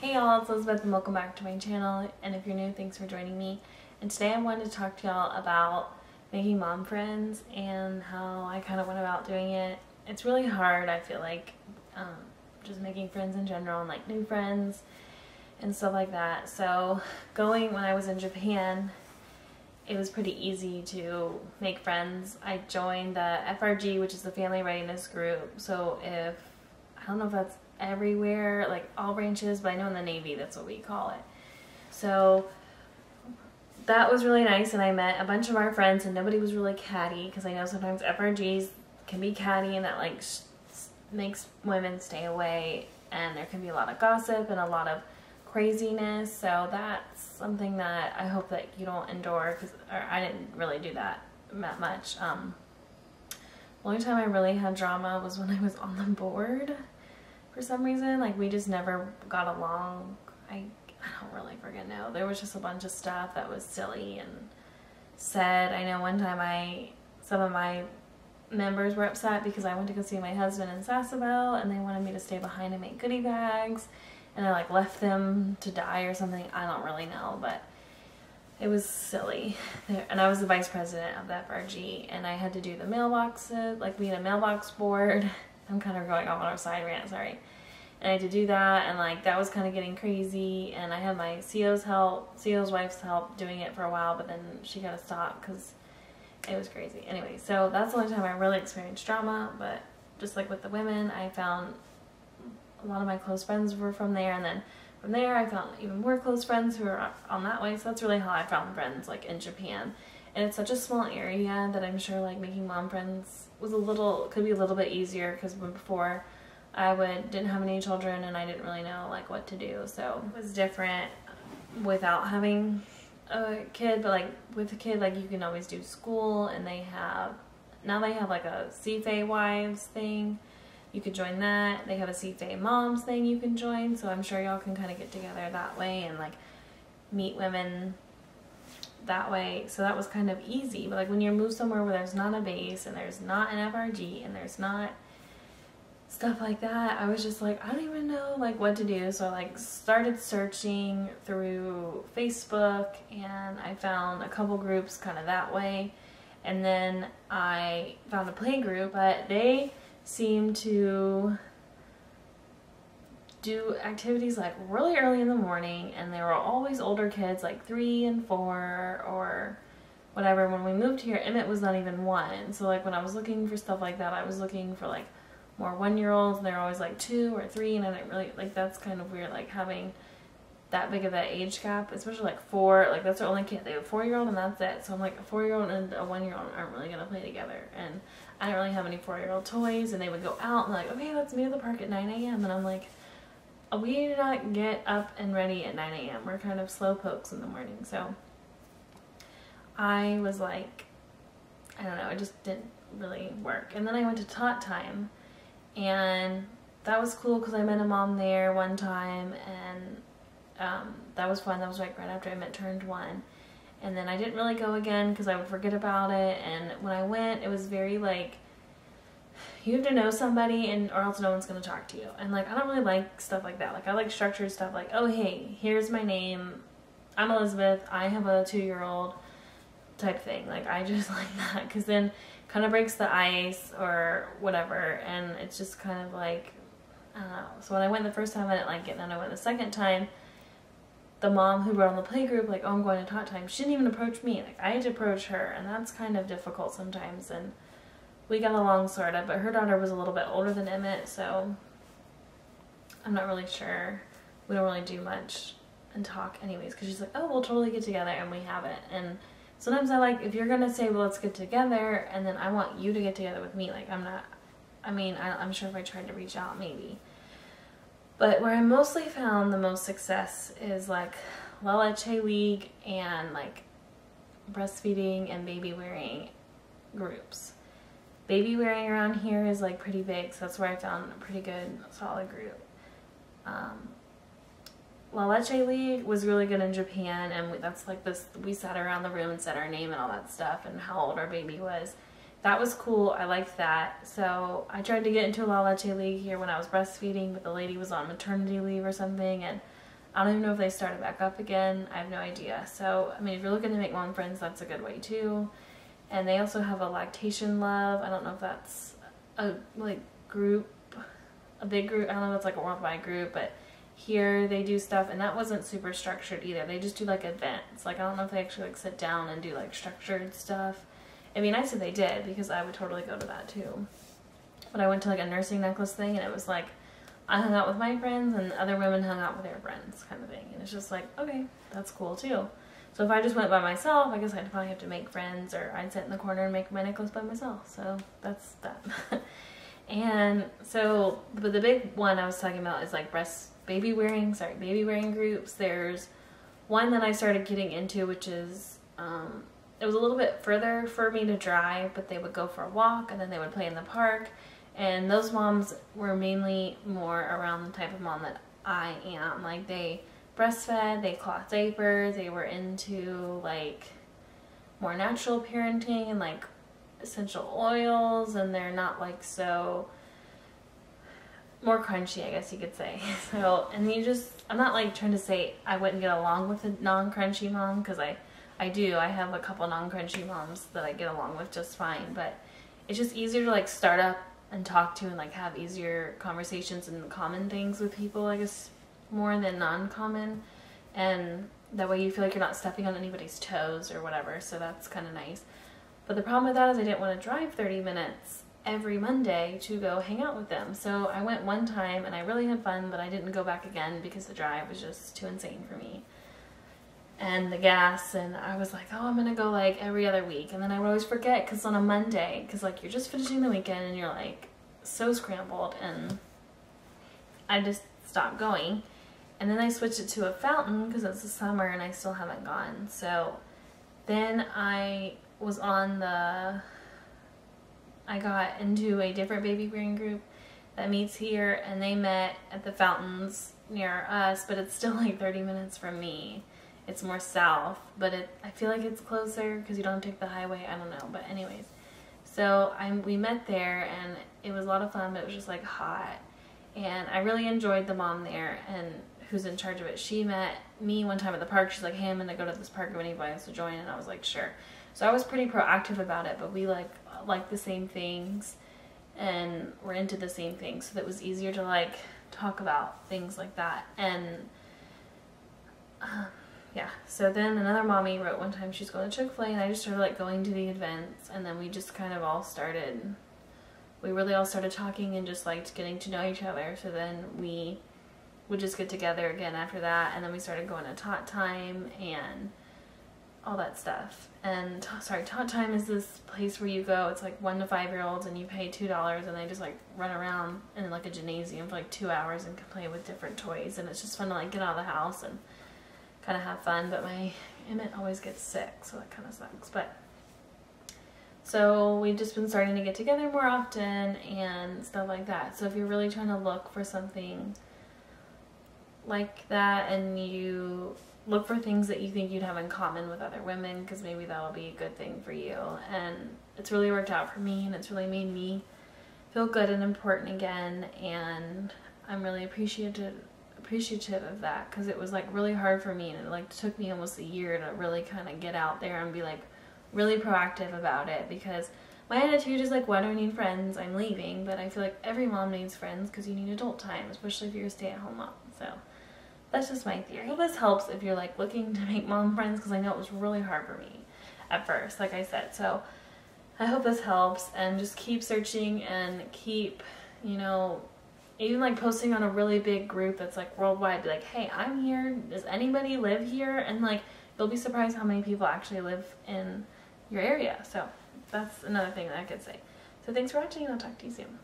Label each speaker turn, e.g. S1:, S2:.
S1: Hey y'all, it's Elizabeth and welcome back to my channel, and if you're new, thanks for joining me. And today I wanted to talk to y'all about making mom friends and how I kind of went about doing it. It's really hard, I feel like, just making friends in general and like new friends and stuff like that. So when I was in Japan, it was pretty easy to make friends. I joined the FRG, which is the Family Readiness Group. So I don't know if that's everywhere, like all branches, but I know in the Navy that's what we call it. So that was really nice, and I met a bunch of our friends, and nobody was really catty, because I know sometimes FRGs can be catty, and that like makes women stay away, and there can be a lot of gossip and a lot of craziness. So that's something that I hope that you don't endure, because I didn't really do that much. The only time I really had drama was when I was on the board. For some reason, like, we just never got along. I don't really freaking know. There was just a bunch of stuff that was silly and said. I know one time some of my members were upset because I went to go see my husband in Sassaville, and they wanted me to stay behind and make goodie bags, and I like left them to die or something. I don't really know, but it was silly. And I was the vice president of the FRG, and I had to do the mailboxes, like we had a mailbox board. I'm kind of going off on a side rant, sorry. And I had to do that, and like that was kind of getting crazy, and I had my CO's wife's help doing it for a while, but then she got to stop because it was crazy. Anyway, so that's the only time I really experienced drama. But just like with the women, I found a lot of my close friends were from there, and then from there I found even more close friends who were on that way. So that's really how I found friends, like in Japan. And it's such a small area that I'm sure like making mom friends could be a little bit easier, because before I didn't have any children, and I didn't really know like what to do. So it was different without having a kid, but like with a kid, like you can always do school, and now they have like a CFA wives thing. You could join that. They have a CFA moms thing you can join. So I'm sure y'all can kind of get together that way and like meet women that way. So that was kind of easy. But like when you move somewhere where there's not a base, and there's not an FRG, and there's not stuff like that, I was just like, I don't even know like what to do. So I like started searching through Facebook, and I found a couple groups kind of that way, and then I found a play group, but they seem to do activities like really early in the morning, and they were always older kids, like 3 and 4 or whatever. When we moved here, Emmett was not even 1, so like when I was looking for stuff like that, I was looking for like more 1-year-olds, and they're always like 2 or 3, and I didn't really like, that's kind of weird, like having that big of an age gap, especially like 4, like that's their only kid. They have a 4-year-old, and that's it. So I'm like, a 4-year-old and a 1-year-old aren't really gonna play together, and I didn't really have any 4-year-old toys. And they would go out and like, okay, let's meet at the park at 9 a.m. and I'm like, we do not get up and ready at 9 a.m. We're kind of slow pokes in the morning. So I was like, I don't know, it just didn't really work. And then I went to Tot Time, and that was cool because I met a mom there one time, and that was fun. That was like right after Emmett turned 1. And then I didn't really go again because I would forget about it. And when I went, it was very like, you have to know somebody, or else no one's going to talk to you. And like, I don't really like stuff like that. Like, I like structured stuff, like, oh hey, here's my name, I'm Elizabeth, I have a 2-year-old type thing. Like, I just like that, because then kind of breaks the ice or whatever, and it's just kind of like, I don't know. So when I went the first time, I didn't like it, and then I went the second time, the mom who wrote on the playgroup, like, oh, I'm going to Tot Time, she didn't even approach me. Like, I had to approach her, and that's kind of difficult sometimes. And we got along sort of, but her daughter was a little bit older than Emmett, so I'm not really sure. We don't really do much and talk anyways, because she's like, oh, we'll totally get together, and we haven't. And sometimes I like, if you're gonna say, well, let's get together, and then I want you to get together with me, like, I'm sure if I tried to reach out, maybe. But where I mostly found the most success is like La Leche League and like breastfeeding and baby wearing groups. Baby wearing around here is like pretty big, so that's where I found a pretty good solid group. La Leche League was really good in Japan, and that's like this, we sat around the room and said our name and all that stuff and how old our baby was. That was cool. I liked that. So I tried to get into a La Leche League here when I was breastfeeding, but the lady was on maternity leave or something, and I don't even know if they started back up again. I have no idea. So, I mean, if you're looking to make mom friends, that's a good way too. And they also have a lactation love. I don't know if that's a group, a big group. I don't know if it's like a worldwide group, but here they do stuff, and that wasn't super structured either. They just do like events. Like, I don't know if they actually like sit down and do like structured stuff. It'd be nice if they did, because I would totally go to that too. But I went to like a nursing necklace thing, and it was like I hung out with my friends and other women hung out with their friends kind of thing. And it's just like, okay, that's cool too. So if I just went by myself, I guess I'd probably have to make friends, or I'd sit in the corner and make my necklace by myself. So that's that. And so, but the big one I was talking about is like baby wearing groups. There's one that I started getting into, which is, it was a little bit further for me to drive, but they would go for a walk and then they would play in the park. And those moms were mainly more around the type of mom that I am. Like, they breastfed, they cloth diapers, they were into like more natural parenting and like essential oils, and they're not like so more crunchy, I guess you could say. So, and I'm not like trying to say I wouldn't get along with a non-crunchy mom, because I do. I have a couple non-crunchy moms that I get along with just fine, but it's just easier to like start up and talk to and like have easier conversations and common things with people, I guess, more than non-common. And that way you feel like you're not stepping on anybody's toes or whatever, so that's kind of nice. But the problem with that is I didn't want to drive 30 minutes every Monday to go hang out with them. So I went one time and I really had fun, but I didn't go back again because the drive was just too insane for me. And the gas, and I was like, oh, I'm gonna go like every other week. And then I would always forget, because on a Monday, because like you're just finishing the weekend and you're like so scrambled, and I just stopped going. And then I switched it to a fountain because it's the summer and I still haven't gone. So then I got into a different baby wearing group that meets here, and they met at the fountains near us, but it's still like 30 minutes from me. It's more south, but I feel like it's closer because you don't take the highway. I don't know, but anyways. So we met there, and it was a lot of fun, but it was just like hot. And I really enjoyed the mom there, and who's in charge of it. She met me one time at the park. She's like, hey, I'm gonna go to this park if anybody wants to join, and I was like, sure. So I was pretty proactive about it, but we like the same things and we're into the same things, so that was easier to like talk about things like that. And yeah, so then another mommy wrote one time she's going to Chick-fil-A, and I just started like going to the events, and then we just kind of we really all started talking and just like getting to know each other. So then we would just get together again after that, and then we started going to Tot Time and all that stuff. And Tot Time is this place where you go, it's like 1 to 5-year-olds, and you pay $2, and they just like run around in like a gymnasium for like 2 hours and can play with different toys, and it's just fun to like get out of the house and kind of have fun. But my Emmett always gets sick, so that kind of sucks. But so we've just been starting to get together more often and stuff like that. So if you're really trying to look for something like that, and you look for things that you think you'd have in common with other women, because maybe that'll be a good thing for you. And it's really worked out for me, and it's really made me feel good and important again, and I'm really appreciative of that, because it was like really hard for me, and it like took me almost a year to really kind of get out there and be like really proactive about it, because my attitude is like, why do I need friends? I'm leaving. But I feel like every mom needs friends, because you need adult time, especially if you're a stay-at-home mom. So that's just my theory. I hope this helps if you're like looking to make mom friends, because I know it was really hard for me at first, like I said. So I hope this helps, and just keep searching and keep, you know, even like posting on a really big group that's like worldwide. Be like, hey, I'm here. Does anybody live here? And like, you'll be surprised how many people actually live in your area. So that's another thing that I could say. So thanks for watching, and I'll talk to you soon.